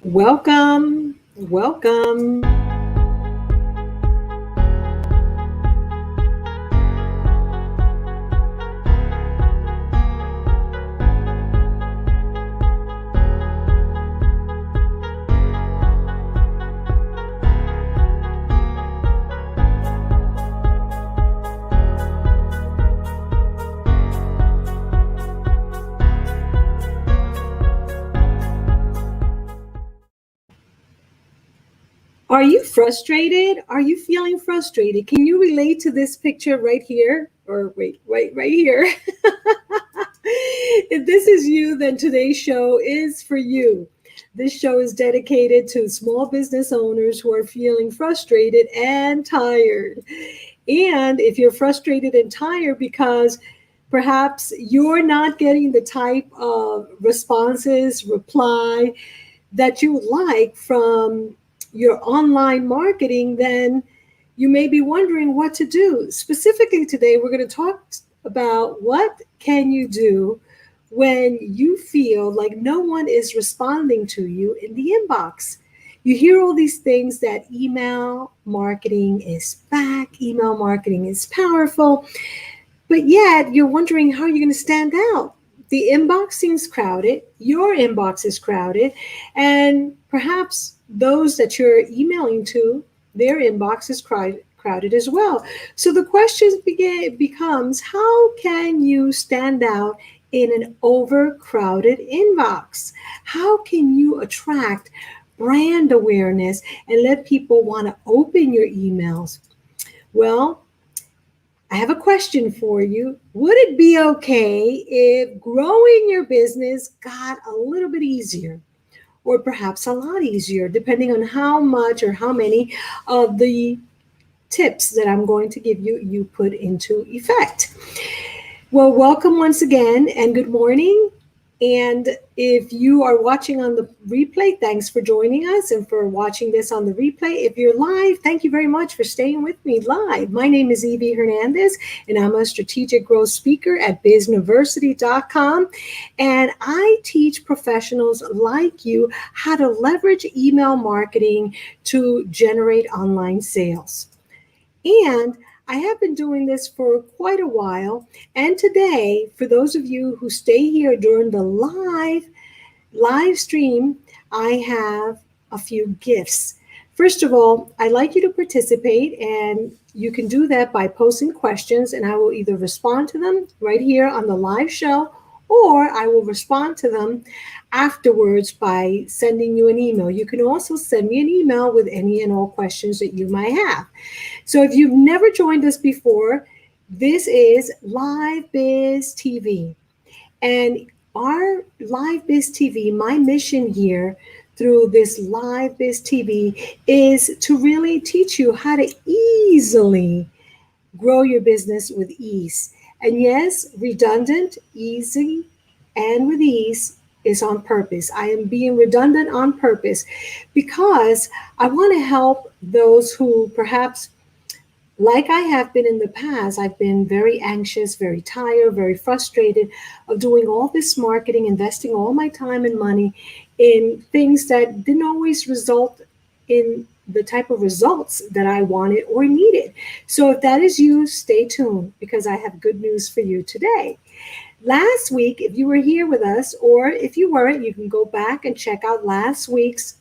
Welcome, welcome. Are you frustrated? Are you feeling frustrated? Can you relate to this picture right here? Or wait, right here. If this is you, then today's show is for you. This show is dedicated to small business owners who are feeling frustrated and tired. And if you're frustrated and tired because perhaps you're not getting the type of responses, reply that you would like from your online marketing, then you may be wondering what to do. Specifically today, we're going to talk about what can you do when you feel like no one is responding to you in the inbox. You hear all these things that email marketing is back, email marketing is powerful, but yet you're wondering how you're going to stand out. The inbox seems crowded, your inbox is crowded, and perhaps those that you're emailing to, their inbox is crowded as well. So the question becomes, how can you stand out in an overcrowded inbox? How can you attract brand awareness and let people want to open your emails? Well, I have a question for you. Would it be okay if growing your business got a little bit easier, or perhaps a lot easier, depending on how much or how many of the tips that I'm going to give you, you put into effect? Well, welcome once again and good morning. And if you are watching on the replay, thanks for joining us and for watching this on the replay. If you're live, thank you very much for staying with me live. My name is Evie Hernandez, and I'm a strategic growth speaker at Bizniversity.com. And I teach professionals like you how to leverage email marketing to generate online sales. And I have been doing this for quite a while. And today, for those of you who stay here during the live stream, I have a few gifts. First of all, I'd like you to participate, and you can do that by posting questions, and I will either respond to them right here on the live show, or I will respond to them afterwards by sending you an email. You can also send me an email with any and all questions that you might have. So if you've never joined us before, this is Live Biz TV. And our Live Biz TV, my mission here through this Live Biz TV is to really teach you how to easily grow your business with ease. And yes, redundant, easy, and with ease is on purpose. I am being redundant on purpose because I want to help those who perhaps, like I have been in the past, I've been very anxious, very tired, very frustrated of doing all this marketing, investing all my time and money in things that didn't always result in the type of results that I wanted or needed. So if that is you, stay tuned because I have good news for you today. Last week, if you were here with us, or if you weren't, you can go back and check out last week's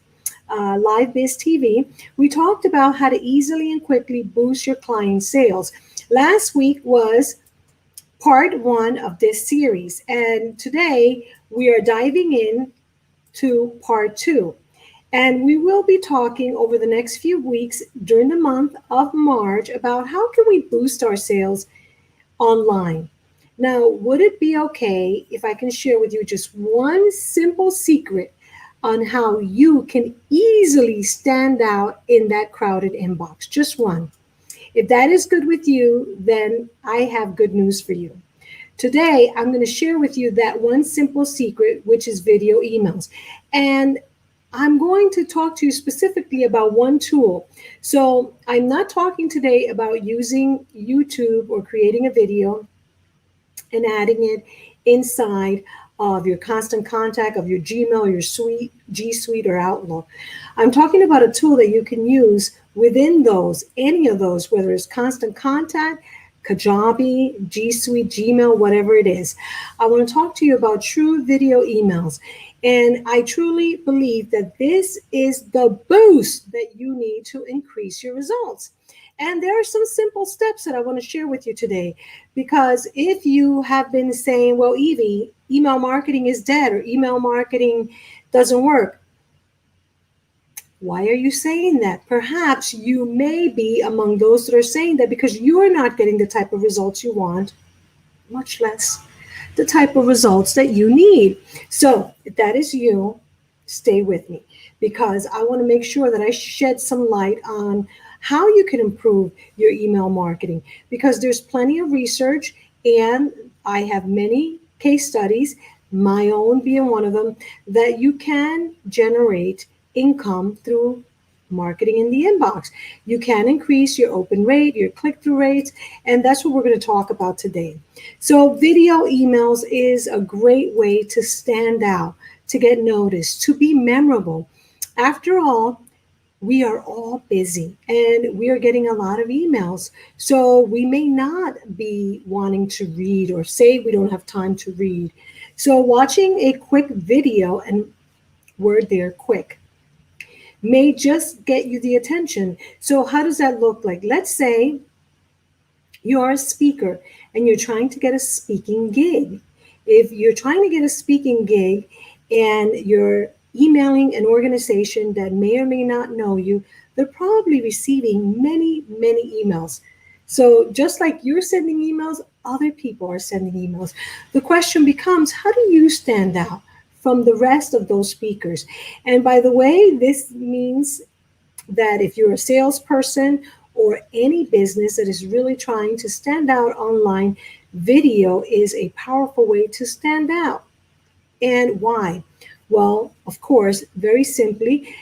Live Biz TV. We talked about how to easily and quickly boost your client sales. Last week was part one of this series, and today we are diving in to part two. And we will be talking over the next few weeks during the month of March about how can we boost our sales online. Now, would it be okay if I can share with you just one simple secret on how you can easily stand out in that crowded inbox? Just one. If that is good with you, then I have good news for you. Today, I'm going to share with you that one simple secret, which is video emails. And I'm going to talk to you specifically about one tool. So I'm not talking today about using YouTube or creating a video and adding it inside of your constant contact, of your Gmail, your G Suite, or Outlook. I'm talking about a tool that you can use within those, any of those, whether it's constant contact, Kajabi, G Suite, Gmail, whatever it is. I want to talk to you about true video emails. And I truly believe that this is the boost that you need to increase your results. And there are some simple steps that I want to share with you today, because if you have been saying, well, Evie, email marketing is dead or email marketing doesn't work, why are you saying that? Perhaps you may be among those that are saying that because you're not getting the type of results you want, much less the type of results that you need. So if that is you, stay with me, because I want to make sure that I shed some light on how you can improve your email marketing, because there's plenty of research and I have many case studies, my own being one of them, that you can generate income through marketing in the inbox. You can increase your open rate, your click-through rates, and that's what we're going to talk about today. So video emails is a great way to stand out, to get noticed, to be memorable. After all, we are all busy and we are getting a lot of emails. So we may not be wanting to read or say we don't have time to read. So watching a quick video, and word there, quick, may just get you the attention. So how does that look like? Let's say you are a speaker and you're trying to get a speaking gig. If you're trying to get a speaking gig and you're emailing an organization that may or may not know you, they're probably receiving many, many emails. So just like you're sending emails, other people are sending emails. The question becomes, how do you stand out from the rest of those speakers? And by the way, this means that if you're a salesperson or any business that is really trying to stand out online, video is a powerful way to stand out. And why? Well, of course, very simply,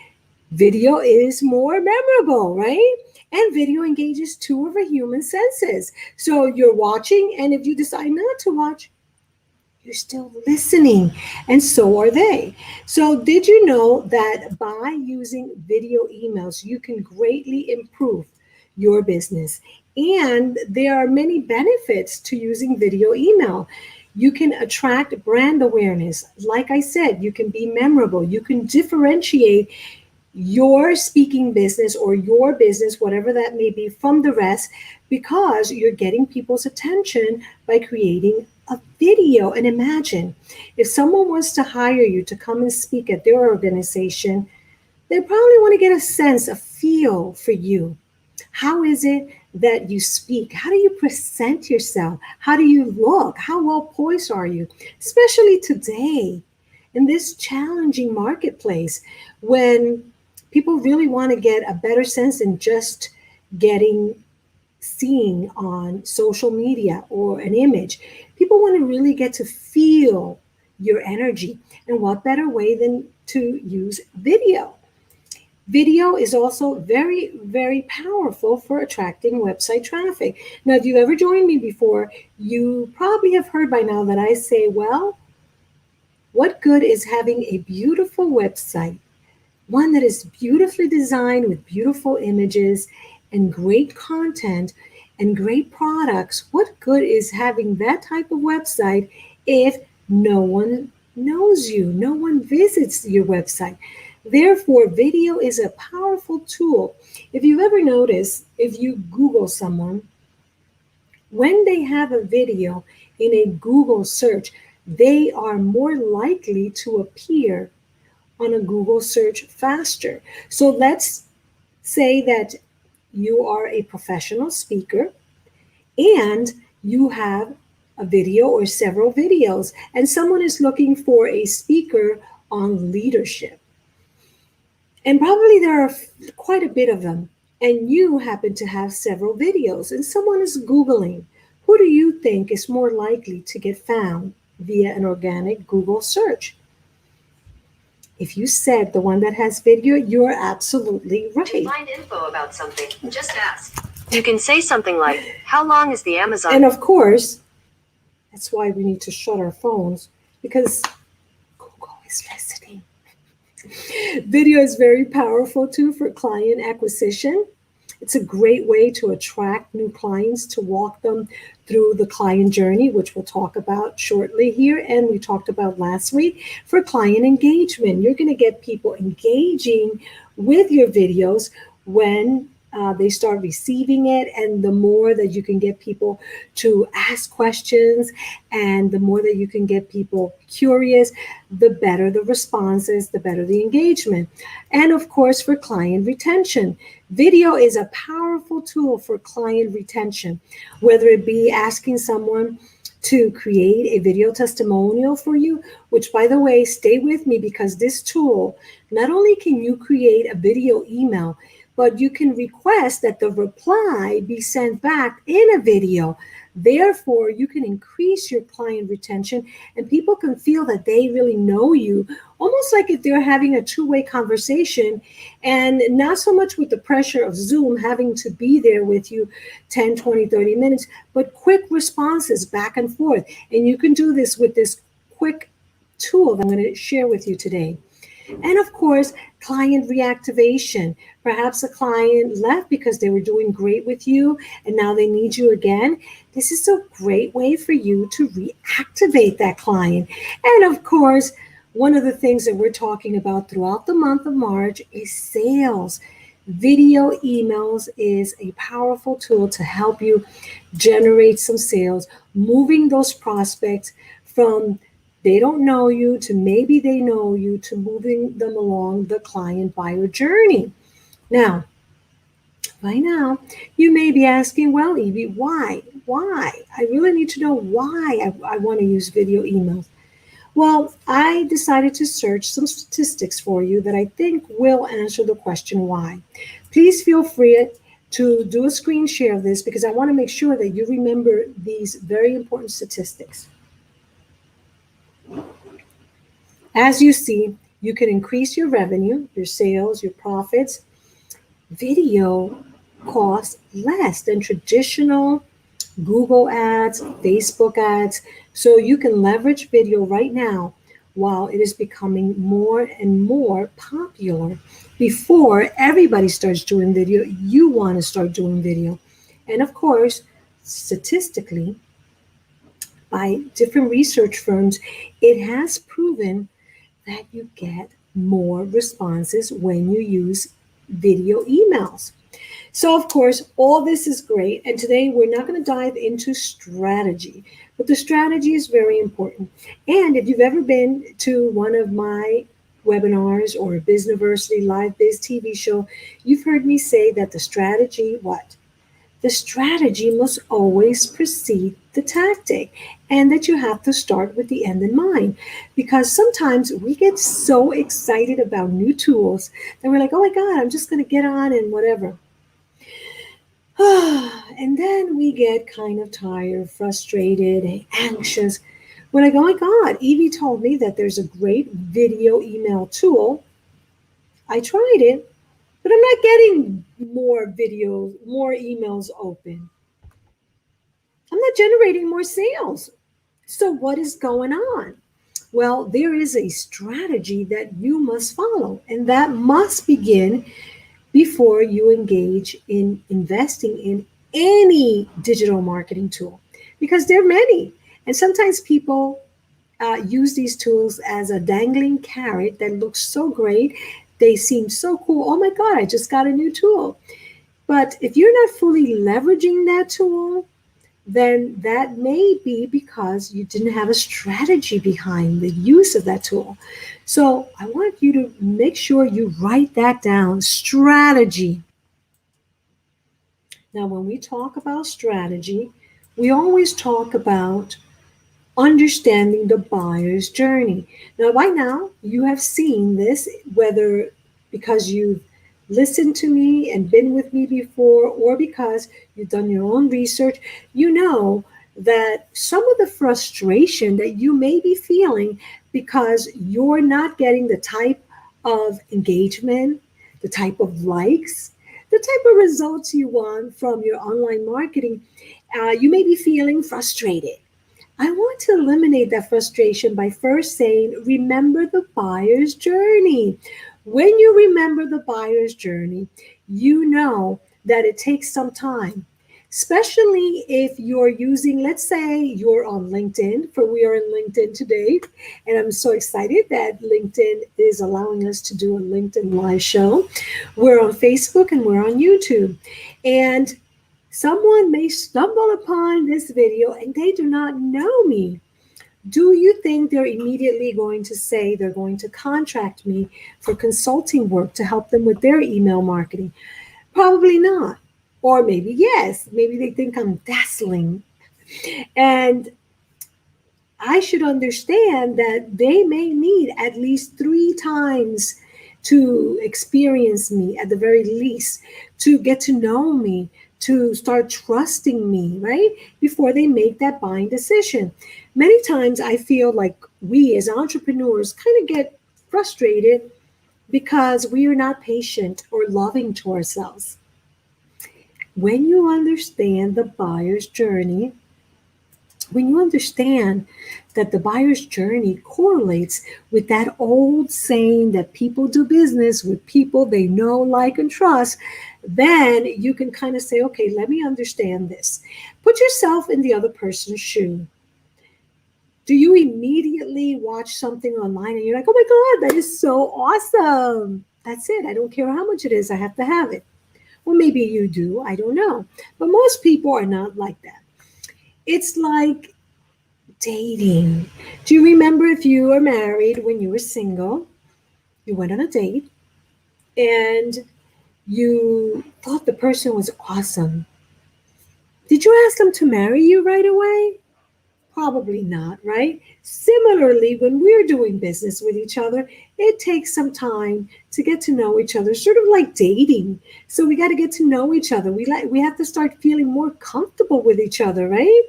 video is more memorable, right? And video engages two of our human senses. So you're watching, and if you decide not to watch, you're still listening, and so are they. So did you know that by using video emails, you can greatly improve your business? And there are many benefits to using video email. You can attract brand awareness. Like I said, you can be memorable. You can differentiate your speaking business or your business, whatever that may be, from the rest, because you're getting people's attention by creating a video. And imagine if someone wants to hire you to come and speak at their organization, they probably want to get a sense, a feel for you. How is it that you speak? How do you present yourself? How do you look? How well poised are you? Especially today in this challenging marketplace, when people really want to get a better sense than just getting seen on social media or an image. People want to really get to feel your energy. And what better way than to use video? Video is also very, very powerful for attracting website traffic. Now, if you've ever joined me before, you probably have heard by now that I say, well, what good is having a beautiful website, one that is beautifully designed with beautiful images and great content and great products? What good is having that type of website if no one knows you, no one visits your website? Therefore, video is a powerful tool. If you've ever noticed, if you Google someone, when they have a video in a Google search, they are more likely to appear on a Google search faster. So let's say that you are a professional speaker and you have a video or several videos, and someone is looking for a speaker on leadership. And probably there are quite a bit of them, and you happen to have several videos, and someone is Googling. Who do you think is more likely to get found via an organic Google search? If you said the one that has video, you're absolutely right. To find info about something, just ask. You can say something like, how long is the Amazon? And of course, that's why we need to shut our phones because Google is listening. Video is very powerful too for client acquisition. It's a great way to attract new clients, to walk them through the client journey, which we'll talk about shortly here. And we talked about last week for client engagement. You're going to get people engaging with your videos when they start receiving it. And the more that you can get people to ask questions and the more that you can get people curious, the better the responses, the better the engagement. And of course, for client retention, video is a powerful tool for client retention, whether it be asking someone to create a video testimonial for you, which, by the way, stay with me, because this tool, not only can you create a video email, but you can request that the reply be sent back in a video. Therefore, you can increase your client retention and people can feel that they really know you, almost like if they're having a two-way conversation, and not so much with the pressure of Zoom having to be there with you 10, 20, 30 minutes, but quick responses back and forth. And you can do this with this quick tool that I'm going to share with you today. And of course, client reactivation. Perhaps a client left because they were doing great with you and now they need you again. This is a great way for you to reactivate that client. And of course, one of the things that we're talking about throughout the month of March is sales. Video emails is a powerful tool to help you generate some sales, moving those prospects from they don't know you to maybe they know you, to moving them along the client buyer journey. Now, by now, you may be asking, well, Evie, why? Why? I really need to know why I want to use video emails. Well, I decided to search some statistics for you that I think will answer the question why. Please feel free to do a screen share of this because I want to make sure that you remember these very important statistics. As you see, you can increase your revenue, your sales, your profits. Video costs less than traditional Google ads, Facebook ads. So you can leverage video right now while it is becoming more and more popular. Before everybody starts doing video, you want to start doing video. And of course, statistically, by different research firms, it has proven that you get more responses when you use video emails. So, of course, all this is great. And today we're not going to dive into strategy, but the strategy is very important. And if you've ever been to one of my webinars or a Bizniversity live Biz TV show, you've heard me say that the strategy, what? The strategy must always precede the tactic, and that you have to start with the end in mind. Because sometimes we get so excited about new tools that we're like, oh my God, I'm just going to get on and whatever. And then we get kind of tired, frustrated, and anxious. We're like, oh my God, Evie told me that there's a great video email tool. I tried it, but I'm not getting more videos, more emails open. I'm not generating more sales. So what is going on? Well, there is a strategy that you must follow, and that must begin before you engage in investing in any digital marketing tool, because there are many. And sometimes people use these tools as a dangling carrot that looks so great. They seem so cool. Oh my God, I just got a new tool. But if you're not fully leveraging that tool, then that may be because you didn't have a strategy behind the use of that tool. So I want you to make sure you write that down, strategy. Now, when we talk about strategy, we always talk about understanding the buyer's journey. Now, by now, you have seen this, whether because you've listened to me and been with me before, or because you've done your own research, you know that some of the frustration that you may be feeling because you're not getting the type of engagement, the type of likes, the type of results you want from your online marketing, you may be feeling frustrated. I want to eliminate that frustration by first saying, remember the buyer's journey. When you remember the buyer's journey, you know that it takes some time, especially if you're using, let's say you're on LinkedIn, for we are in LinkedIn today. And I'm so excited that LinkedIn is allowing us to do a LinkedIn live show. We're on Facebook and we're on YouTube. And someone may stumble upon this video and they do not know me. Do you think they're immediately going to say they're going to contract me for consulting work to help them with their email marketing? Probably not. Or maybe yes. Maybe they think I'm dazzling. And I should understand that they may need at least 3 times to experience me, at the very least, to get to know me, to start trusting me, right? Before they make that buying decision. Many times I feel like we as entrepreneurs kind of get frustrated because we are not patient or loving to ourselves. When you understand the buyer's journey, when you understand that the buyer's journey correlates with that old saying that people do business with people they know, like, and trust, then you can kind of say, okay, let me understand this. Put yourself in the other person's shoe. Do you immediately watch something online and you're like, oh my God, that is so awesome. That's it. I don't care how much it is. I have to have it. Well, maybe you do. I don't know. But most people are not like that. It's like dating. Do you remember if you were married when you were single, you went on a date and you thought the person was awesome? Did you ask them to marry you right away? Probably not, right? Similarly, when we're doing business with each other, it takes some time to get to know each other, sort of like dating. So we got to get to know each other. We have to start feeling more comfortable with each other, right?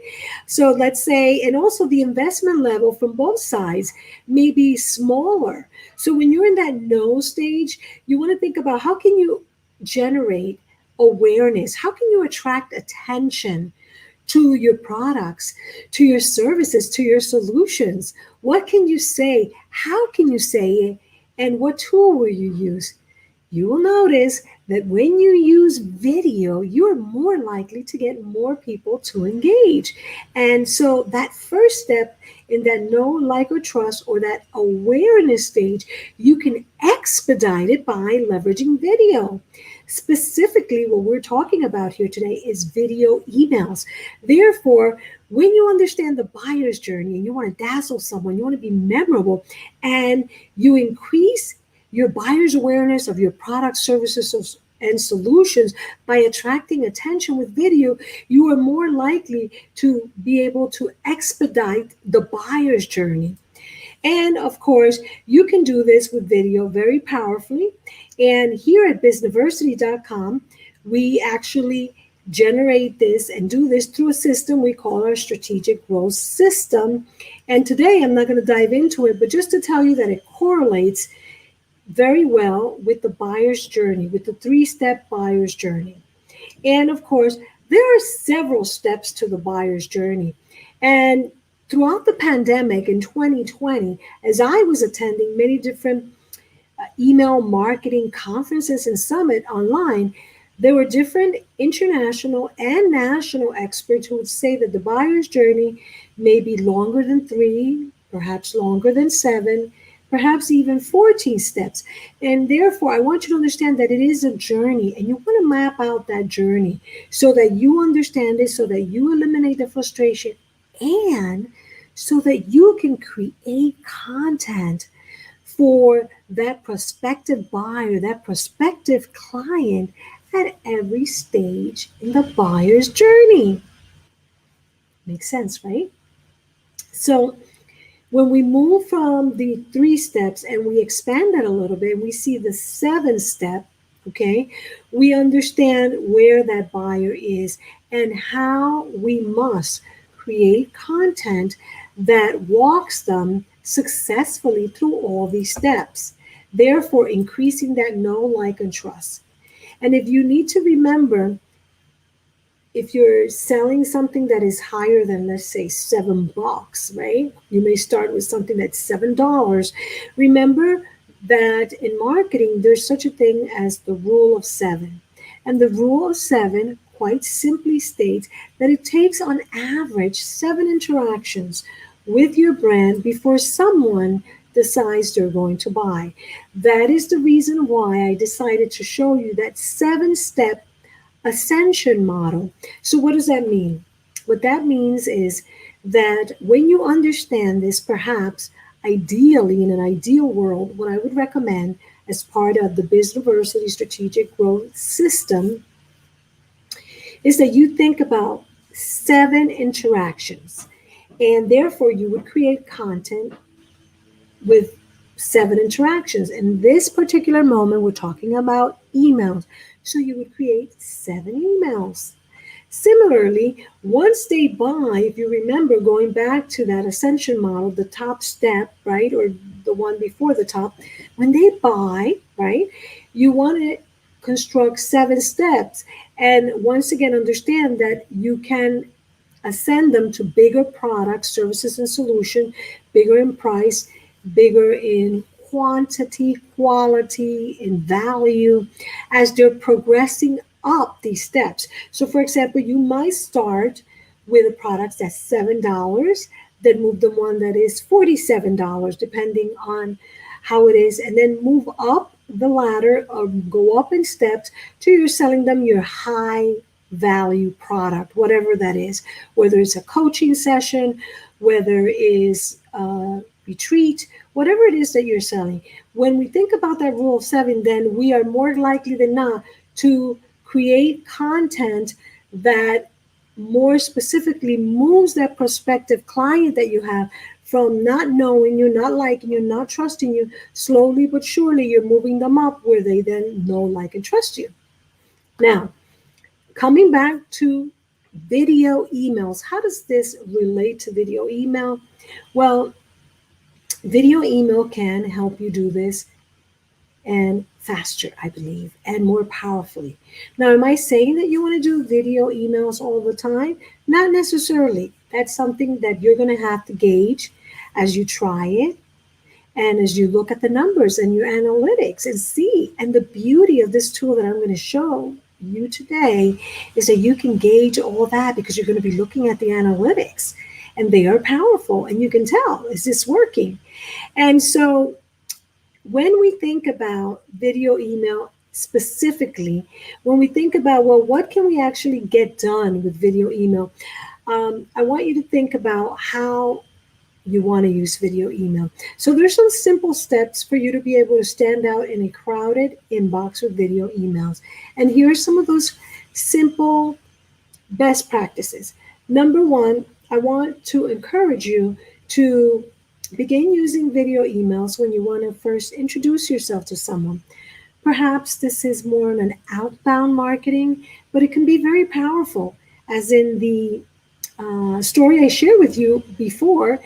So let's say, and also the investment level from both sides may be smaller. So when you're in that know stage, you want to think about how can you generate awareness? How can you attract attention to your products, to your services, to your solutions? What can you say? How can you say it? And what tool will you use? You will notice that when you use video, you're more likely to get more people to engage. And so that first step in that know, like, or trust, or that awareness stage, you can expedite it by leveraging video. Specifically, what we're talking about here today is video emails. Therefore, when you understand the buyer's journey and you want to dazzle someone, you want to be memorable, and you increase your buyer's awareness of your products, services, and solutions by attracting attention with video, you are more likely to be able to expedite the buyer's journey. And of course, you can do this with video very powerfully. And here at Bizniversity.com, we actually generate this and do this through a system we call our strategic growth system. And today I'm not going to dive into it, but just to tell you that it correlates very well with the buyer's journey, with the 3-step buyer's journey. And of course, there are several steps to the buyer's journey. And throughout the pandemic in 2020, as I was attending many different email marketing conferences and summit online, there were different international and national experts who would say that the buyer's journey may be longer than 3, perhaps longer than 7, perhaps even 14 steps. And therefore, I want you to understand that it is a journey, and you want to map out that journey so that you understand it, so that you eliminate the frustration, and so that you can create content for that prospective buyer, that prospective client at every stage in the buyer's journey. Makes sense, right? So when we move from the 3 steps and we expand that a little bit, and we see the 7th step, okay, we understand where that buyer is and how we must create content that walks them successfully through all these steps, therefore increasing that know, like, and trust. And if you need to remember if you're selling something that is higher than, let's say, $7, right? You may start with something that's $7. Remember that in marketing, there's such a thing as the rule of seven. And the rule of seven quite simply states that it takes on average 7 interactions with your brand before someone decides they're going to buy. That is the reason why I decided to show you that 7-step ascension model. So, what does that mean? What that means is that when you understand this, perhaps ideally in an ideal world, what I would recommend as part of the Bizniversity strategic growth system is that you think about 7 interactions, and therefore you would create content with 7 interactions. In this particular moment, we're talking about emails. So you would create 7 emails. Similarly, once they buy, if you remember going back to that ascension model, the top step, right, or the one before the top, when they buy, right, you want to construct 7 steps. And once again, understand that you can ascend them to bigger products, services, and solution, bigger in price, bigger in quantity, quality, in value, as they're progressing up these steps. So, for example, you might start with a product that's $7, then move to one that is $47, depending on how it is, and then move up the ladder or go up in steps till you're selling them your high value product, whatever that is, whether it's a coaching session, whether it's a retreat, whatever it is that you're selling. When we think about that rule of seven, then we are more likely than not to create content that more specifically moves that prospective client that you have from not knowing you, not liking you, not trusting you. Slowly but surely, you're moving them up where they then know, like, and trust you. Now, coming back to video emails, how does this relate to video email? Well, video email can help you do this and faster, I believe, and more powerfully. Now, am I saying that you want to do video emails all the time? Not necessarily. That's something that you're going to have to gauge as you try it and as you look at the numbers and your analytics and see. And the beauty of this tool that I'm going to show you today is that you can gauge all that because you're going to be looking at the analytics and they are powerful and you can tell, is this working? And so when we think about video email specifically, when we think about, well, what can we actually get done with video email? I want you to think about how you want to use video email. So there's some simple steps for you to be able to stand out in a crowded inbox with video emails. And here are some of those simple best practices. Number one, I want to encourage you to begin using video emails when you want to first introduce yourself to someone. Perhaps this is more on an outbound marketing, but it can be very powerful. As in the story I shared with you before,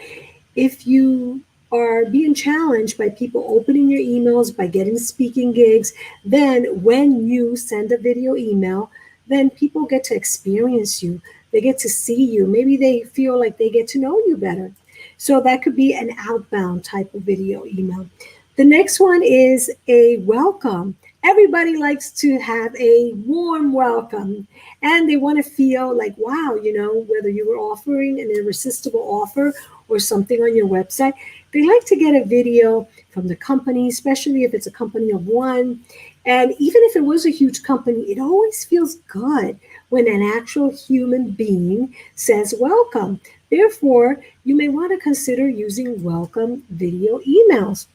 if you are being challenged by people opening your emails, by getting speaking gigs, then when you send a video email, then people get to experience you. They get to see you. Maybe they feel like they get to know you better. So that could be an outbound type of video email. The next one is a welcome. Everybody likes to have a warm welcome and they want to feel like, wow, whether you were offering an irresistible offer or something on your website, they like to get a video from the company, especially if it's a company of one. And even if it was a huge company, it always feels good when an actual human being says welcome. Therefore, you may want to consider using welcome video emails.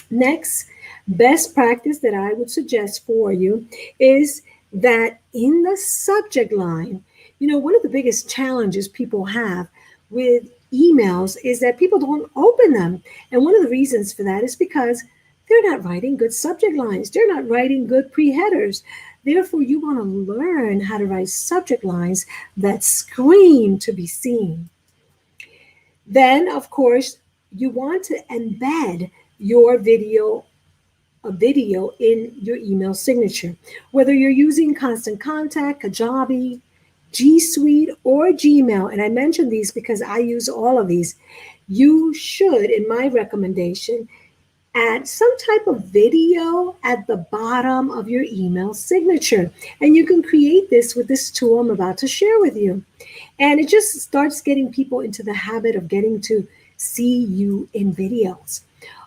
Next, best practice that I would suggest for you is that in the subject line, one of the biggest challenges people have with emails is that people don't open them. And one of the reasons for that is because they're not writing good subject lines. They're not writing good pre-headers. Therefore, you want to learn how to write subject lines that scream to be seen. Then, of course, you want to embed your video in your email signature. Whether you're using Constant Contact, Kajabi, G Suite or Gmail, and I mention these because I use all of these, you should, in my recommendation, add some type of video at the bottom of your email signature. And you can create this with this tool I'm about to share with you. And it just starts getting people into the habit of getting to see you in videos.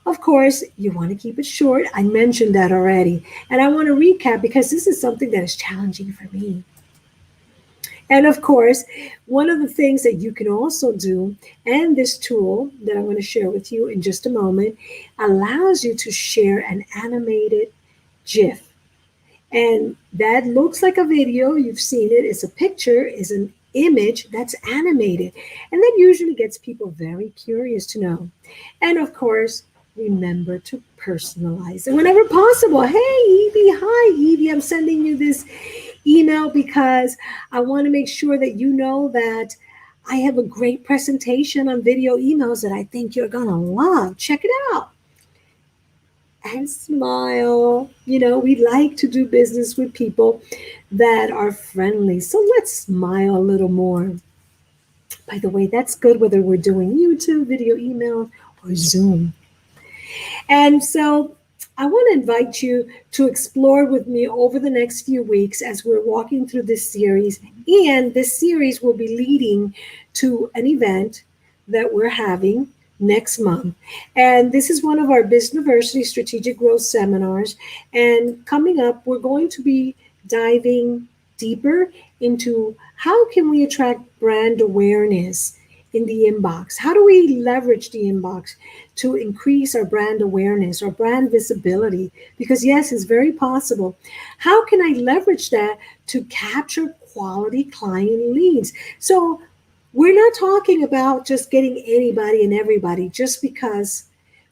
Of course, you want to keep it short. I mentioned that already. And I want to recap because this is something that is challenging for me. And of course, one of the things that you can also do, and this tool that I'm going to share with you in just a moment, allows you to share an animated GIF. And that looks like a video. You've seen it. It's a picture, it's an image that's animated. And that usually gets people very curious to know. And of course, remember to personalize it whenever possible. Hey, Evie. Hi, Evie. I'm sending you this email because I want to make sure that you know that I have a great presentation on video emails that I think you're going to love. Check it out. And smile. You know, we like to do business with people that are friendly. So let's smile a little more. By the way, that's good whether we're doing YouTube, video email, or Zoom. And so I want to invite you to explore with me over the next few weeks as we're walking through this series. And this series will be leading to an event that we're having next month. And this is one of our Bizniversity strategic growth seminars. And coming up, we're going to be diving deeper into how can we attract brand awareness in the inbox? How do we leverage the inbox to increase our brand awareness or brand visibility? Because yes, it's very possible. How can I leverage that to capture quality client leads? So we're not talking about just getting anybody and everybody just because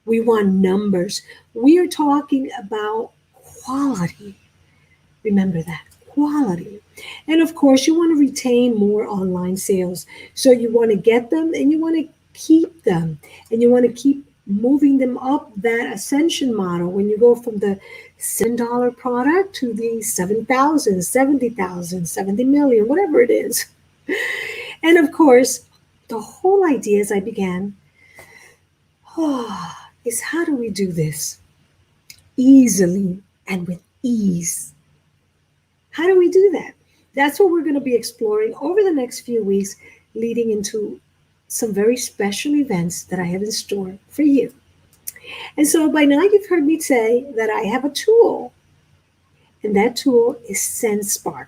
we want numbers. We are talking about quality. Remember that, quality. And of course, you want to retain more online sales. So you want to get them and you want to keep them. And you want to keep moving them up that ascension model when you go from the $7 product to the 7,000, 70,000, 70 million, whatever it is. And of course, the whole idea as I began is how do we do this easily and with ease? How do we do that? That's what we're going to be exploring over the next few weeks, leading into some very special events that I have in store for you. And so by now you've heard me say that I have a tool, and that tool is SendSpark.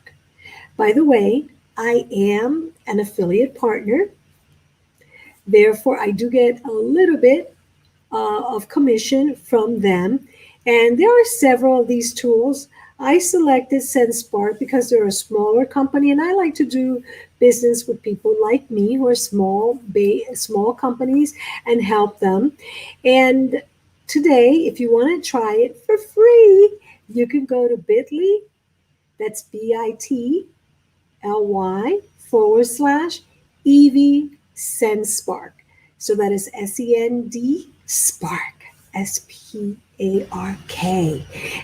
By the way, I am an affiliate partner. Therefore, I do get a little bit of commission from them. And there are several of these tools. I selected SendSpark because they're a smaller company, and I like to do business with people like me who are small companies and help them. And today, if you want to try it for free, you can go to bit.ly, that's bit.ly/Evie SendSpark. So that is SEND Spark, SPARK.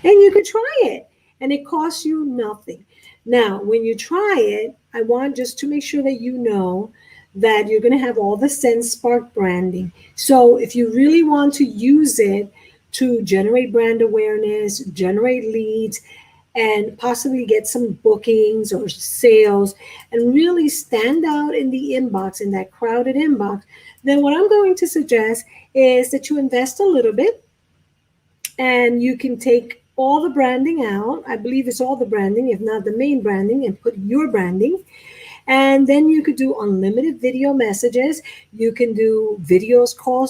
And you can try it, and it costs you nothing. Now, when you try it, I want just to make sure that you know that you're going to have all the SendSpark branding. So if you really want to use it to generate brand awareness, generate leads, and possibly get some bookings or sales and really stand out in the inbox, in that crowded inbox, then what I'm going to suggest is that you invest a little bit and you can take all the branding out. I believe it's all the branding, if not the main branding, and put your branding. And then you could do unlimited video messages. You can do videos call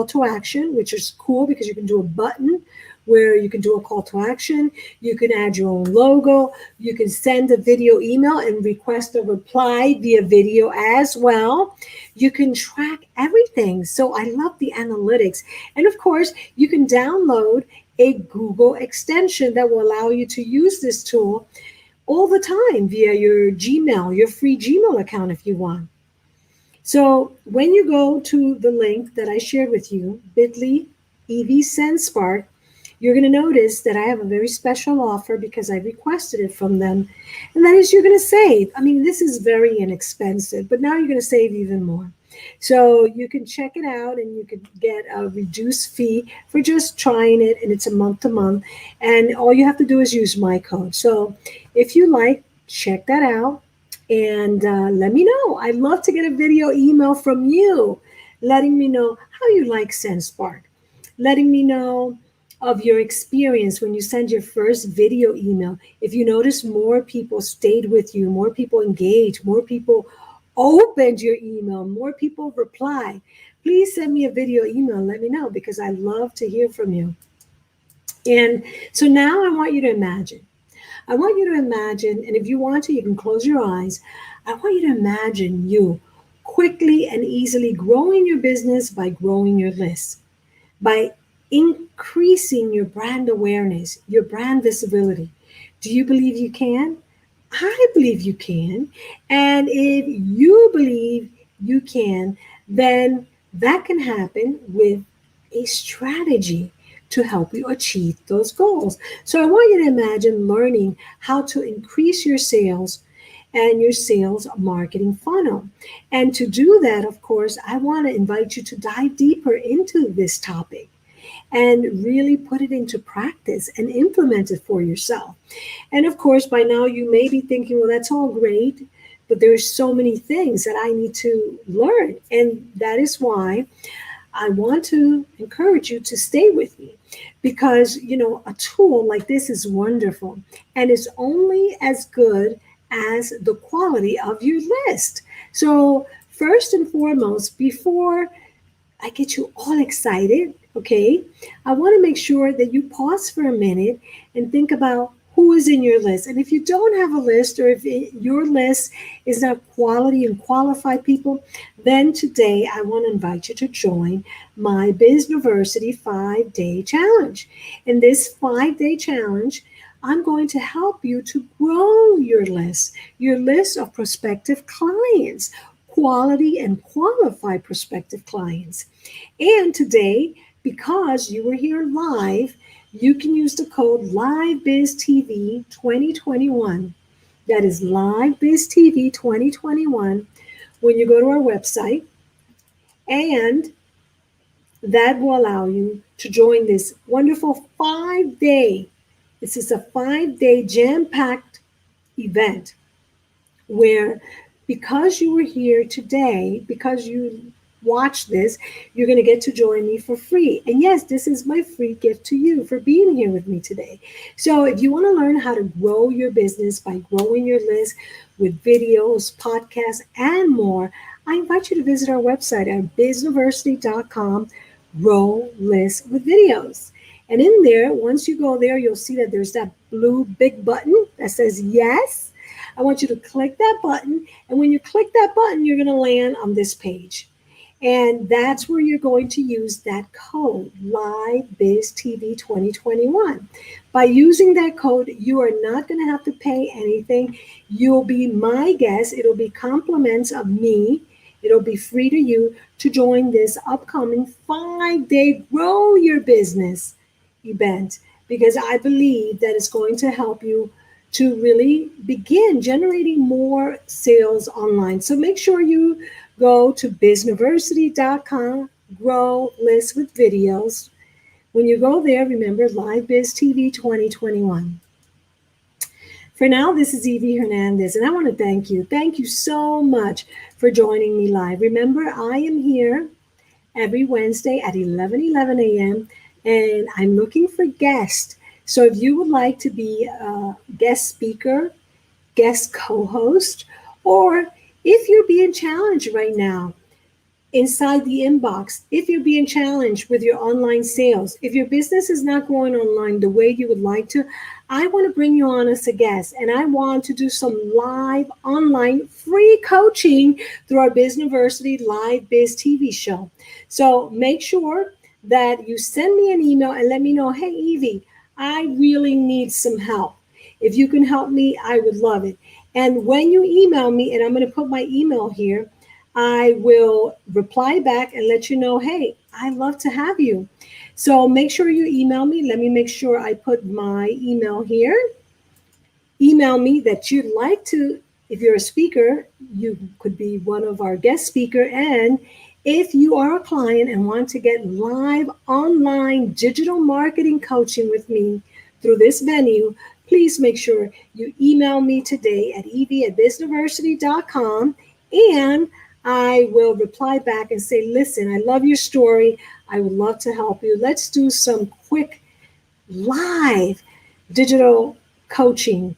to action, which is cool because you can do a button where you can do a call to action. You can add your own logo. You can send a video email and request a reply via video as well. You can track everything. So I love the analytics. And of course, you can download a Google extension that will allow you to use this tool all the time via your Gmail, your free Gmail account if you want. So when you go to the link that I shared with you, bit.ly, Evie SendSpark, you're going to notice that I have a very special offer because I requested it from them. And that is, you're going to save. I mean, this is very inexpensive, but now you're going to save even more. So you can check it out and you can get a reduced fee for just trying it. And it's a month to month. And all you have to do is use my code. So if you like, check that out and let me know. I'd love to get a video email from you letting me know how you like SendSpark, letting me know of your experience when you send your first video email. If you notice more people stayed with you, more people engaged, more people opened your email, more people reply, please send me a video email and let me know because I love to hear from you. And so now I want you to imagine. I want you to imagine, and if you want to, you can close your eyes. I want you to imagine you quickly and easily growing your business by growing your list, by increasing your brand awareness, your brand visibility. Do you believe you can? I believe you can. And if you believe you can, then that can happen with a strategy to help you achieve those goals. So I want you to imagine learning how to increase your sales and your sales marketing funnel. And to do that, of course, I want to invite you to dive deeper into this topic and really put it into practice and implement it for yourself. And of course, by now you may be thinking, well, that's all great, but there's so many things that I need to learn. And that is why I want to encourage you to stay with me because, a tool like this is wonderful and it's only as good as the quality of your list. So first and foremost, before I get you all excited, okay, I want to make sure that you pause for a minute and think about who is in your list. And if you don't have a list or if your list is not quality and qualified people, then today I want to invite you to join my Bizniversity 5-day challenge. In this 5-day challenge, I'm going to help you to grow your list of prospective clients, quality and qualified prospective clients. And today, because you were here live, you can use the code LiveBizTV 2021. That is LiveBizTV 2021 when you go to our website. And that will allow you to join this wonderful 5-day. This is a 5-day jam-packed event where because you were here today, because you watch this, you're going to get to join me for free. And yes, this is my free gift to you for being here with me today. So if you want to learn how to grow your business by growing your list with videos, podcasts, and more, I invite you to visit our website at bizniversity.com, grow list with videos. And in there, once you go there, you'll see that there's that blue big button that says yes. I want you to click that button. And when you click that button, you're going to land on this page. And that's where you're going to use that code, LiveBizTV 2021. By using that code, you are not going to have to pay anything. You'll be my guest. It'll be compliments of me. It'll be free to you to join this upcoming 5-day Grow Your Business event, because I believe that it's going to help you to really begin generating more sales online. So make sure you go to bizniversity.com, grow list with videos. When you go there, remember LiveBizTV 2021. For now, this is Evie Hernandez, and I want to thank you. Thank you so much for joining me live. Remember, I am here every Wednesday at 11 a.m., and I'm looking for guests. So if you would like to be a guest speaker, guest co-host, or if you're being challenged right now inside the inbox, if you're being challenged with your online sales, if your business is not going online the way you would like to, I want to bring you on as a guest, and I want to do some live online free coaching through our Bizniversity Live Biz TV show. So make sure that you send me an email and let me know, hey, Evie, I really need some help. If you can help me, I would love it. And when you email me, and I'm going to put my email here, I will reply back and let you know, hey, I love to have you. So make sure you email me. Let me make sure I put my email here. Email me that you'd like to, if you're a speaker, you could be one of our guest speaker. And if you are a client and want to get live online digital marketing coaching with me through this venue, please make sure you email me today at evie@bizniversity.com, and I will reply back and say, listen, I love your story. I would love to help you. Let's do some quick live digital coaching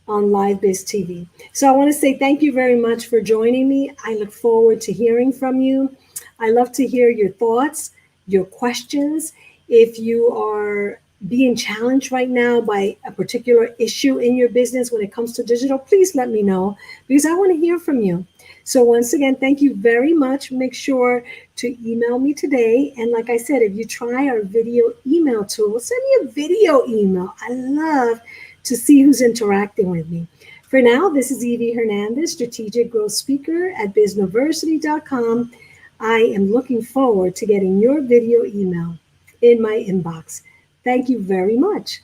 on Live Biz TV. So I want to say thank you very much for joining me. I look forward to hearing from you. I love to hear your thoughts, your questions. If you are being challenged right now by a particular issue in your business when it comes to digital, please let me know, because I want to hear from you. So once again, thank you very much. Make sure to email me today. And like I said, if you try our video email tool, send me a video email. I love to see who's interacting with me. For now, this is Evie Hernandez, Strategic Growth Speaker at Bizniversity.com. I am looking forward to getting your video email in my inbox. Thank you very much.